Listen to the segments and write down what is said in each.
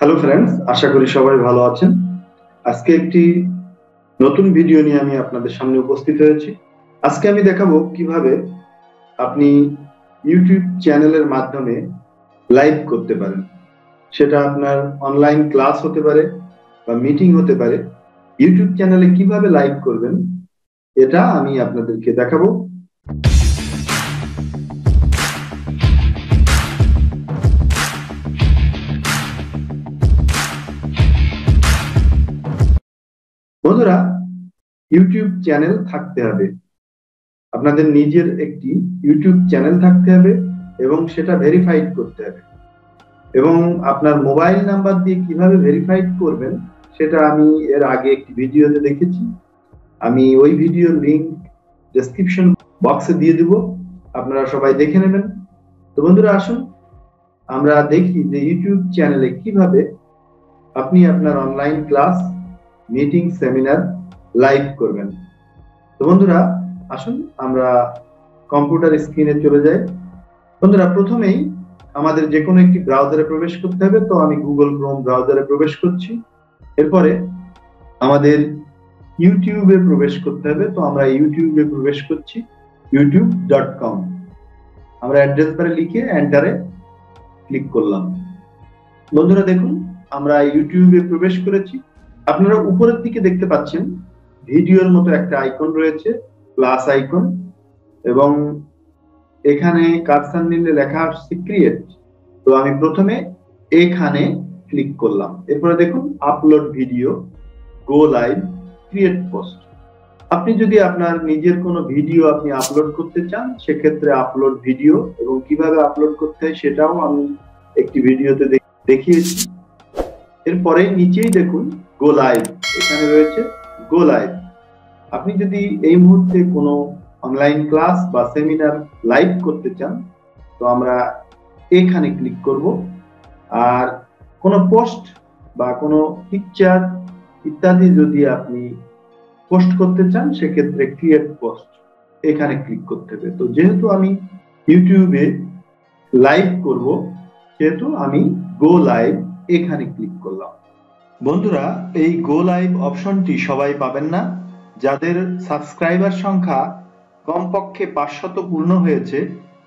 Hello friends, আশা করি সবাই ভালো আছেন। আজকে একটি নতুন ভিডিও নিয়ে আমি আপনাদের সামনে উপস্থিত হয়েছি। আজকে আমি দেখাবো কিভাবে আপনি ইউটিউব চ্যানেলের মাধ্যমে লাইভ করতে পারেন। সেটা আপনার অনলাইন ক্লাস হতে পারে বা মিটিং হতে পারে। ইউটিউব চ্যানেলে কিভাবে লাইভ করবেন এটা আমি আপনাদেরকে দেখাবো। বন্ধুরা, ইউটিউব চ্যানেল থাকতে হবে, আপনাদের নিজের একটি ইউটিউব চ্যানেল থাকতে হবে এবং সেটা ভেরিফাইড করতে হবে। এবং আপনার মোবাইল নাম্বার দিয়ে কিভাবে ভেরিফাইড করবেন সেটা আমি এর আগে একটি ভিডিওতে দেখেছি। আমি ওই ভিডিওর লিংক ডেসক্রিপশন বক্সে দিয়ে দেব, আপনারা সবাই দেখে নেবেন। তো বন্ধুরা, আসুন আমরা দেখি যে ইউটিউব চ্যানেলে কিভাবে আপনি আপনার online class, meeting, seminar live করবেন। তো বন্ধুরা, আসুন আমরা কম্পিউটার স্ক্রিনে চলে যাই। বন্ধুরা, প্রথমেই আমাদের যে কোনো একটি ব্রাউজারে প্রবেশ করতে হবে। তো আমি গুগল ক্রোম ব্রাউজারে প্রবেশ করছি। এরপরে আমাদের ইউটিউবে প্রবেশ করতে হবে। তো আমরা ইউটিউবে প্রবেশ করছি, youtube.com। আমরা অ্যাড্রেস বারে লিখে এন্টারে ক্লিক করলাম। বন্ধুরা দেখুন, আমরা ইউটিউবে প্রবেশ করেছি। আপনারা উপরের দিকে দেখতে পাচ্ছেন ভিডিওর মতো একটা আইকন রয়েছে, প্লাস আইকন, এবং এখানে কার্সর নিলে লেখা আসছে ক্রিয়েট। তো আমি প্রথমে এখানে ক্লিক করলাম। এরপরে দেখুন আপলোড ভিডিও, গো লাইভ, ক্রিয়েট পোস্ট। আপনি যদি আপনার নিজের কোনো ভিডিও আপনি আপলোড করতে চান, সেক্ষেত্রে আপলোড ভিডিও এবং কিভাবে আপলোড করতে হয় সেটাও আমি একটি ভিডিওতে দেখিয়েছি। এরপরে নিচেই দেখুন গো লাইভ, এখানে রয়েছে গো লাইভ। আপনি যদি এই মুহূর্তে কোনো অনলাইন ক্লাস বা সেমিনার লাইভ করতে চান, তো আমরা এখানে ক্লিক করব। আর কোনো পোস্ট বা কোনো পিকচার ইত্যাদি যদি আপনি পোস্ট করতে চান, সেক্ষেত্রে ক্রিয়েট পোস্ট এখানে ক্লিক করতে হবে। তো যেহেতু আমি ইউটিউবে লাইভ করব, সেহেতু আমি গো লাইভ এখানে ক্লিক করলাম। বন্ধুরা, এই গো লাইভ অপশনটি সবাই পাবেন না। যাদের সাবস্ক্রাইবার সংখ্যা কমপক্ষে 500 পূর্ণ হয়েছে,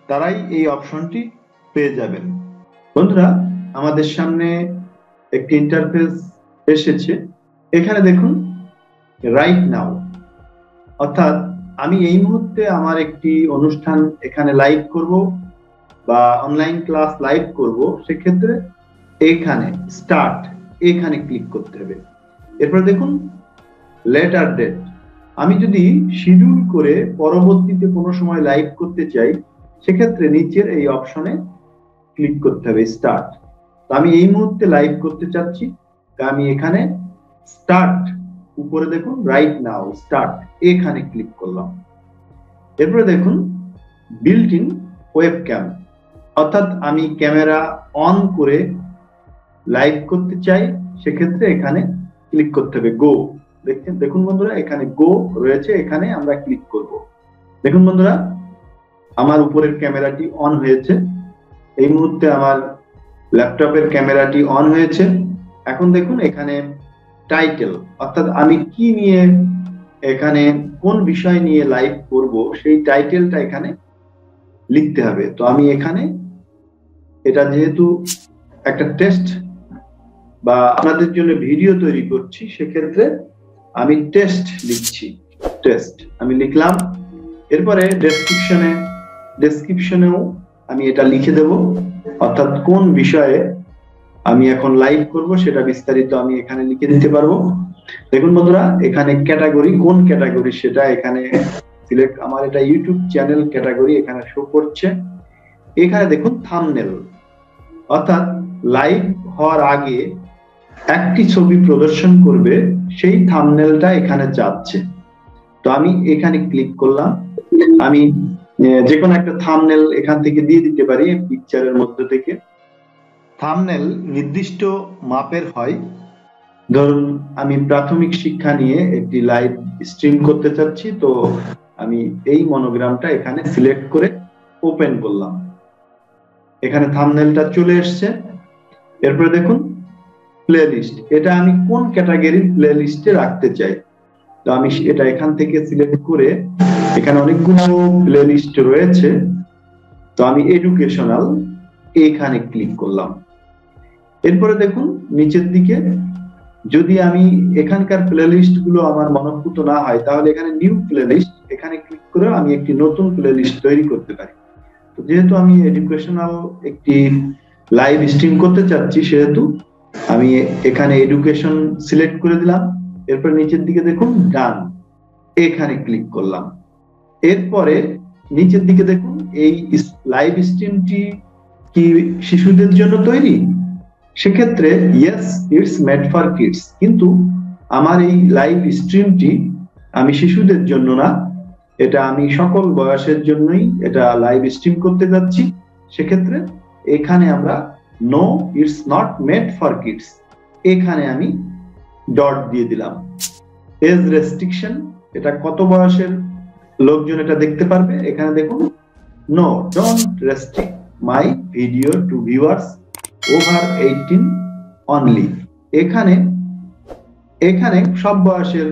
তারাই এই অপশনটি পেয়ে যাবেন। বন্ধুরা, আমাদের সামনে একটি ইন্টারফেস এসেছে। এখানে দেখুন রাইট নাও, অর্থাৎ আমি এই মুহূর্তে আমার একটি অনুষ্ঠান এখানে লাইভ করব বা অনলাইন ক্লাস লাইভ করব, সেক্ষেত্রে এখানে স্টার্ট এখানে ক্লিক করতে হবে। এরপর দেখুন লেটার ডেট। আমি যদি শিডিউল করে পরবর্তীতে কোনো সময় লাইভ করতে চাই, সেক্ষেত্রে নিচের এই অপশনে ক্লিক করতে হবে স্টার্ট। তো আমি এই মুহূর্তে লাইভ করতে চাচ্ছি, তা আমি এখানে স্টার্ট, উপরে দেখুন রাইট নাও স্টার্ট এখানে ক্লিক করলাম। এরপরে দেখুন বিল্ট ইন ওয়েবক্যাম, অর্থাৎ আমি ক্যামেরা অন করে লাইভ করতে চাই, সেক্ষেত্রে এখানে ক্লিক করতে হবে গো। দেখুন বন্ধুরা, এখানে গো রয়েছে, এখানে আমরা ক্লিক করব। দেখুন বন্ধুরা, আমার উপরের ক্যামেরাটি অন হয়েছে। এই মুহূর্তে আমার ল্যাপটপের ক্যামেরাটি অন হয়েছে। এখন দেখুন এখানে টাইটেল, অর্থাৎ আমি কি নিয়ে এখানে কোন বিষয় নিয়ে লাইভ করব, সেই টাইটেলটা এখানে লিখতে হবে। তো আমি এখানে, এটা যেহেতু একটা টেস্ট বা আপনাদের জন্য ভিডিও তৈরি করছি, সেক্ষেত্রে আমি টেস্ট লিখছি, টেস্ট আমি লিখলাম। এরপরে ডেসক্রিপশনেও আমি এটা লিখে দেব, অর্থাৎ কোন বিষয়ে আমি এখন লাইভ করব সেটা বিস্তারিত আমি এখানে লিখে দিতে পারবো। দেখুন বন্ধুরা, এখানে ক্যাটাগরি, কোন ক্যাটাগরি সেটা এখানে সিলেক্ট, আমার এটা ইউটিউব চ্যানেল ক্যাটাগরি এখানে শো করছে। এখানে দেখুন থাম্বনেল, অর্থাৎ লাইভ হওয়ার আগে একটি ছবি প্রদর্শন করবে, সেই থাম্বনেলটা এখানে যাচ্ছে। তো আমি এখানে ক্লিক করলাম। আমি যে কোনো একটা থাম্বনেল এখান থেকে দিয়ে দিতে পারি পিকচারের মধ্যে থেকে। থাম্বনেল নির্দিষ্ট মাপের হয়। ধরুন আমি প্রাথমিক শিক্ষা নিয়ে একটি লাইভ স্ট্রিম করতে চাচ্ছি, তো আমি এই মনোগ্রামটা এখানে সিলেক্ট করে ওপেন করলাম। এখানে থাম্বনেলটা চলে এসছে। এরপরে দেখুন প্লেলিস্ট, এটা আমি কোন ক্যাটাগরির প্লেলিস্টে রাখতে চাই। তো আমি এটা এখান থেকে সিলেক্ট করে, এখানে অনেকগুলো প্লেলিস্ট রয়েছে, তো আমি এডুকেশনাল এখানে ক্লিক করলাম। এরপরে দেখুন নিচের দিকে, যদি আমি এখানকার প্লেলিস্ট গুলো আমার মনঃপূত না হয়, তাহলে এখানে নিউ প্লেলিস্ট, এখানে ক্লিক করে আমি একটি নতুন প্লেলিস্ট তৈরি করতে পারি। তো যেহেতু আমি এডুকেশনাল একটি লাইভ স্ট্রিম করতে চাচ্ছি, সেহেতু আমি এখানে এডুকেশন সিলেক্ট করে দিলাম। এরপর নিচের দিকে দেখুন ডান, এখানে ক্লিক করলাম। এরপরে নিচের দিকে দেখুন, এই লাইভ স্ট্রিমটি কি শিশুদের জন্য তৈরি? সেক্ষেত্রে yes, it's made for kids, কিন্তু আমার এই লাইভ স্ট্রিমটি আমি শিশুদের জন্য না, এটা আমি সকল বয়সের জন্যই এটা লাইভ স্ট্রিম করতে যাচ্ছি। সেক্ষেত্রে এখানে আমরা no, it's not made for kids, এখানে আমি ডট দিয়ে দিলাম। এজ রেস্ট্রিকশন, এটা কত বয়সের লোকজন এটা দেখতে পারবে? এখানে দেখুন no, don't restrict my video to viewers over 18 only. এখানে সব বয়সের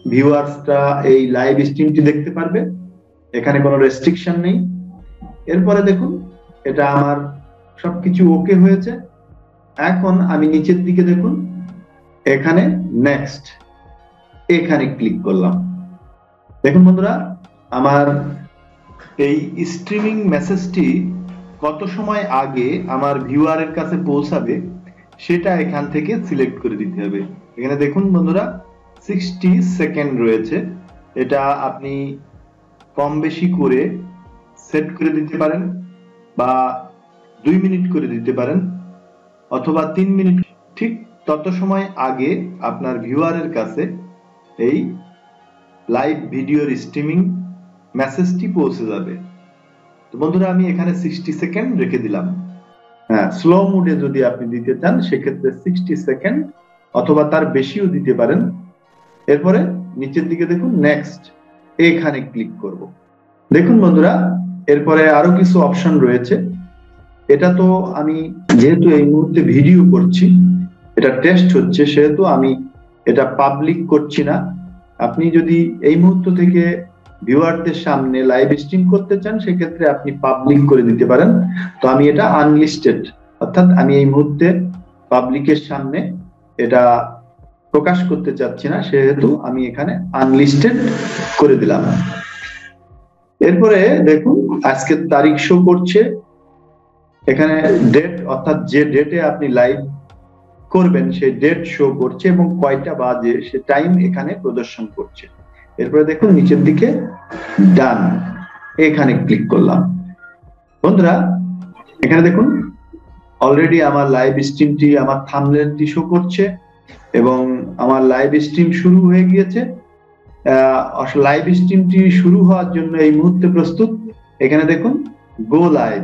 ভিউয়ার্সরা এই লাইভ স্ট্রিমটি দেখতে পারবে, এখানে কোনো রেস্ট্রিকশন নেই। এরপরে দেখুন এটা আমার সবকিছু ওকে হয়েছে। এখন আমি নিচের দিকে দেখুন, এখানে নেক্সট, এখানে ক্লিক করলাম। দেখুন বন্ধুরা, আমার এই স্ট্রিমিং মেসেজটি কত সময় আগে আমার ভিউয়ারের কাছে পৌঁছাবে সেটা এখান থেকে সিলেক্ট করে দিতে হবে। এখানে দেখুন বন্ধুরা 60 সেকেন্ড রয়েছে, এটা আপনি কম বেশি করে সেট করে দিতে পারেন, বা 2 মিনিট করে দিতে পারেন, অথবা 3 মিনিট। ঠিক তত সময় আগে আপনার ভিউয়ারের কাছে এই লাইভ ভিডিওর স্ট্রিমিং মেসেজটি পৌঁছে যাবে। তো বন্ধুরা আমি এখানে 60 সেকেন্ড রেখে দিলাম। হ্যাঁ, স্লো মোডে যদি আপনি দিতে চান সেক্ষেত্রে 60 সেকেন্ড অথবা তার বেশিও দিতে পারেন। এরপরে নিচের দিকে দেখুন নেক্সট, এখানে ক্লিক করব। দেখুন বন্ধুরা, এরপরে আরো কিছু অপশন রয়েছে। এটা তো আমি যেহেতু এই মুহূর্তে ভিডিও করছি, এটা টেস্ট হচ্ছে, সেহেতু আমি এটা পাবলিক করছি না। আপনি যদি এই মুহূর্ত থেকে ভিউয়ারদের সামনে লাইভ স্ট্রিম করতে চান সেক্ষেত্রে আপনি পাবলিক করে দিতে পারেন। তো আমি এটা আনলিস্টেড, অর্থাৎ আমি এই মুহূর্তে পাবলিকের সামনে এটা প্রকাশ করতে চাচ্ছি না, সেহেতু আমি এখানে আনলিস্টেড করে দিলাম। এরপরে দেখুন আজকের তারিখ শো করছে, এখানে ডেট, অর্থাৎ যে ডেটে আপনি লাইভ করবেন সেই ডেট শো করছে এবং কয়টা বাজে সে টাইম এখানে প্রদর্শন করছে। এরপরে দেখুন নিচের দিকে ডান, এখানে ক্লিক করলাম। বন্ধুরা এখানে দেখুন অলরেডি আমার লাইভ স্ট্রিমটি, আমার থাম্বনেলটি শো করছে এবং আমার লাইভ স্ট্রিম শুরু হয়ে গিয়েছে। লাইভ স্ট্রিমটি শুরু হওয়ার জন্য এই মুহূর্তে প্রস্তুত। এখানে দেখুন গো লাইভ,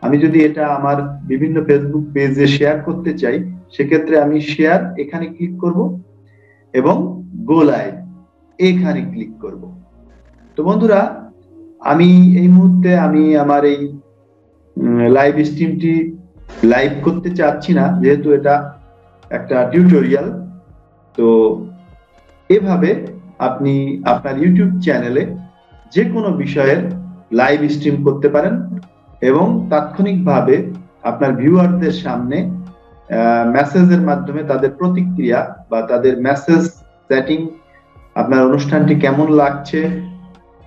আমি যদি এটা আমার বিভিন্ন ফেসবুক পেজে শেয়ার করতে চাই সেক্ষেত্রে আমি শেয়ার এখানে ক্লিক করব এবং গো লাইভ এখানে ক্লিক করব। তো বন্ধুরা আমি এই মুহূর্তে আমি আমার এই লাইভ স্ট্রিমটি লাইভ করতে চাচ্ছি না, যেহেতু এটা একটা টিউটোরিয়াল। তো এভাবে আপনি আপনার ইউটিউব চ্যানেলে যে কোনো বিষয়ের লাইভ স্ট্রিম করতে পারেন এবং তাৎক্ষণিকভাবে আপনার ভিউয়ারদের সামনে মেসেজের মাধ্যমে তাদের প্রতিক্রিয়া বা তাদের মেসেজ সেটিং, আপনার অনুষ্ঠানটি কেমন লাগছে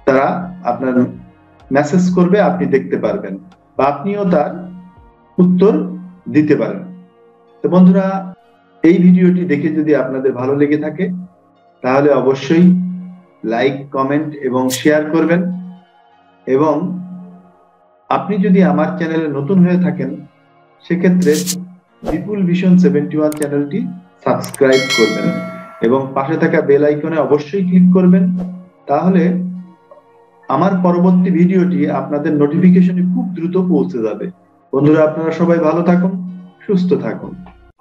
তারা আপনার মেসেজ করবে, আপনি দেখতে পারবেন বা আপনিও তার উত্তর দিতে পারেন। তো বন্ধুরা এই ভিডিওটি দেখে যদি আপনাদের ভালো লেগে থাকে তাহলে অবশ্যই লাইক, কমেন্ট এবং শেয়ার করবেন, এবং আপনি যদি আমার চ্যানেলে নতুন হয়ে থাকেন সেক্ষেত্রে BipulVision71 চ্যানেলটি সাবস্ক্রাইব করবেন এবং পাশে থাকা বেল আইকনে অবশ্যই ক্লিক করবেন, তাহলে আমার পরবর্তী ভিডিওটি আপনাদের নোটিফিকেশনে খুব দ্রুত পৌঁছে যাবে। বন্ধুরা আপনারা সবাই ভালো থাকুন, সুস্থ থাকুন।